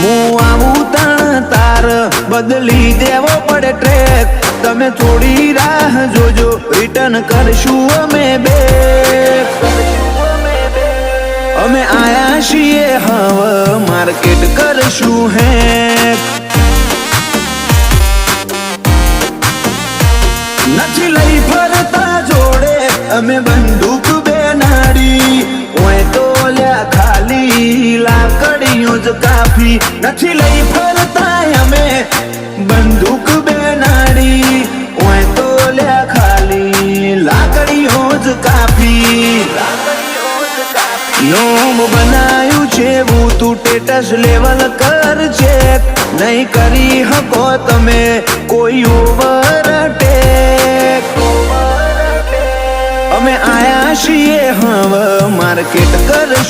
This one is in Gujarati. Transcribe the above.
હું આવું તણ તાર બદલી દેવો પડે ટ્રેક તમે થોડી રાહ જોજો રિટર્ન કરશું અમે બે અમે આયા છીએ હવે માર્કેટ કરશું હેક નથી લઈ ફરતા જોડે અમે બંદૂક બે નાડી ઓય તો લ્યા ખાલી લાકડીઓ જ કાફી નથી લઈ ફરતા અમે બંદૂક બે નાડી ઓય તો લ્યા ખાલી લાકડીઓ જ કાફી નોમ બનાયું છે હું તું સ્ટેટસ લેવલ કર ચેક નહીં કરી હકો તમે કોઈ ઓવરટેક અમે આયા છીએ હવે માર્કેટ કરશું